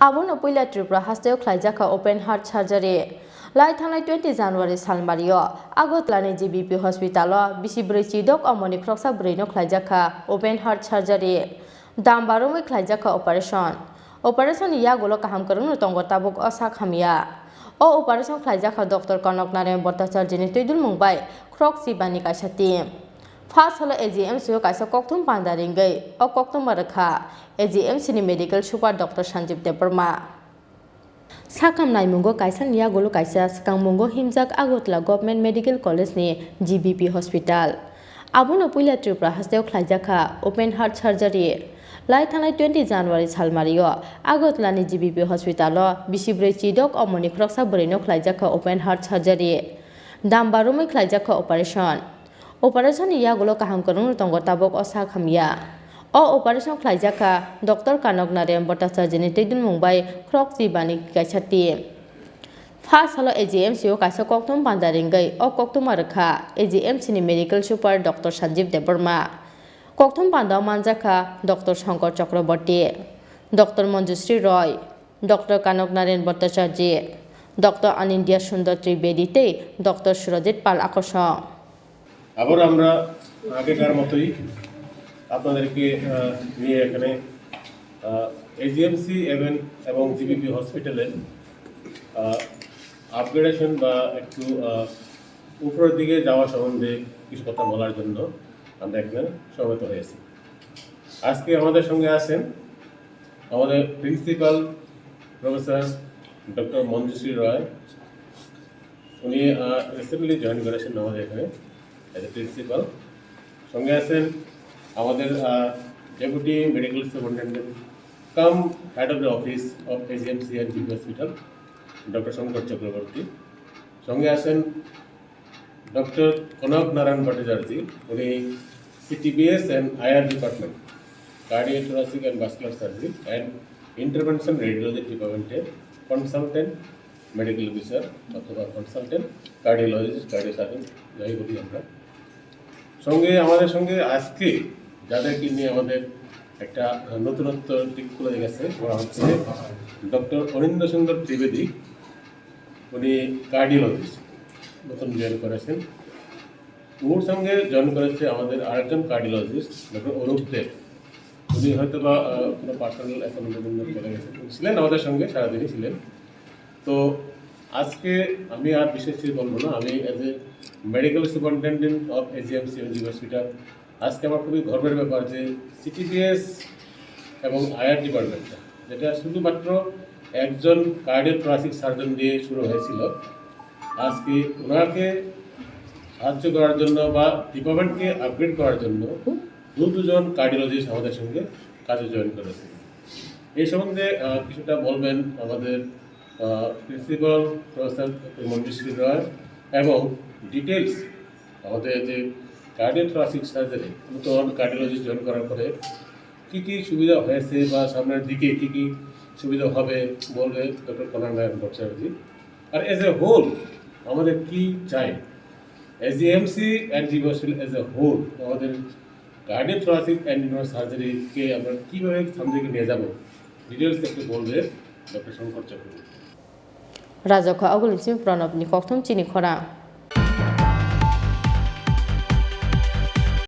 Abono Puila Tripura Hasteo Khlaijakha open heart surgery. Lai thanai 20 January salmario Agotlani GBP hospital bisibrai chidok amoni kroksa braino Khlaijakha open heart surgery. Dambarumai Khlaijakha operation yagolo kaham karunu tongo tabuk osa khamia. O operation Khlaijakha Dr. Konok Naren Bhattacharya Tuidul Mumbai Krok Sibani Kaishati. First holo AGMC kaisa kokthum pandaringai o kokthum marakha AGMC ni medical super Dr. Sanjib Deparma Sakam naimungo kaisa niya golo kaisa skangmungo himjak agotla government medical college ni GBP hospital Abono Puila Tripura Hasteo Khlaijakha open heart surgery Lai thanai 20 January salmario agotla ni GBP hospital bisibrai chidok amoni kroksa braino Khlaijakha open heart surgery Dambarumai Khlaijakha operation yagolo kaham karung tongo tabok osa khamia o operation Khlaijakha Dr. Konok Naren Bhattacharya Tuidul Mumbai Krok Sibani Kaishati First holo AGMC kaisa kokthum pandaringai o kokthum marakha AGMC ni medical super Dr. Sanjib Deparma kokthum panda manjakha Dr. Shankar Chakraborty Dr. Manjushree Roy Dr. Konok Naren Bhattacharya Dr. Anindya Sundar Trivedi te Dr. Surajit Pal Akosha আবার আমরা আগেকার মতোই আপনাদেরকে নিয়ে এখানে AGMC এবং GBP হসপিটালের upgradation বা একটু উপরের দিকে যাওয়া সম্বন্ধে কিছু কথা বলার জন্য আমরা এখানে সমবেত হয়েছি। আজকে আমাদের সঙ্গে আছেন আমাদের প্রিন্সিপাল প্রফেসর ডক্টর মঞ্জুশ্রী রয়। উনি রিসেন্টলি জয়েন করেছেন আমাদের এখানে as a principal. সঙ্গে আছেন আমাদের deputy medical superintendent cum head of the office of AGMC and GBP hospital doctor Shankar Chakraborty. সঙ্গে আছেন ডক্টর কনক নারায়ণ ভট্টাচার্য, উনি CTBS and IR department cardiothoracic and vascular surgery and intervention radiology ডিপার্টমেন্টের কনসালটেন্ট মেডিকেল অফিসার অথবা consultant cardiologist cardio surgeon যাই বলি আমরা। সঙ্গে আমাদের সঙ্গে আজকে যাদেরকে নিয়ে আমাদের একটা নতুনত্ব দিক খুলে গেছে ওরা হচ্ছে ডক্টর অরিন্দ্র সুন্দর ত্রিবেদী, উনি কার্ডিওলজিস্ট নতুন জয়েন করেছেন। ওর সঙ্গে জয়েন করেছে আমাদের আরেকজন কার্ডিওলজিস্ট ডক্টর অরূপ দেব, উনি হয়তো বা কোনো পার্সোনাল অ্যাপয়েন্টমেন্টের জন্য চলে গেছেন, ছিলেন আমাদের সঙ্গে সারাদিনই ছিলেন। তো আজকে আমি আর বিশেষ কিছু বলবো না, আমি as a medical superintendent of AGMC and GBP hospital আজকে আমার খুবই গর্বের ব্যাপার যে CTBS এবং IR ডিপার্টমেন্টটা, যেটা শুধুমাত্র একজন কার্ডিওথোরাসিক সার্জন দিয়ে শুরু হয়েছিল, আজকে ওনাকে সাহায্য করার জন্য বা ডিপার্টমেন্টকে আপগ্রেড করার জন্য দুজন কার্ডিওলজিস্ট আমাদের সঙ্গে কাজে জয়েন করেছে। এই সম্বন্ধে কিছুটা বলবেন আমাদের প্রিন্সিপাল প্রফেসর মঞ্জুশ্রী রয় এবং ডিটেলস আমাদের যে কার্ডিওথোরাসিক সার্জারি নতুন কার্ডিওলজিস্ট জয়েন করার পরে কী কী সুবিধা হয়েছে বা সামনের দিকে কী কী সুবিধা হবে বলবে ডক্টর কনক নারায়ণ ভট্টাচার্য। আর এজ এ হোল আমাদের কী চাই AGMC and GBP hospital as a whole, আমাদের কার্ডিওথোরাসিক অ্যান্ড সার্জারিকে আমরা কীভাবে সামনে দিকে নিয়ে যাব ডিটেলস একটু বলবে doctor Shankar Chakraborty. Rajakha Agulitsim Pranab Nikoktum Chini Khorang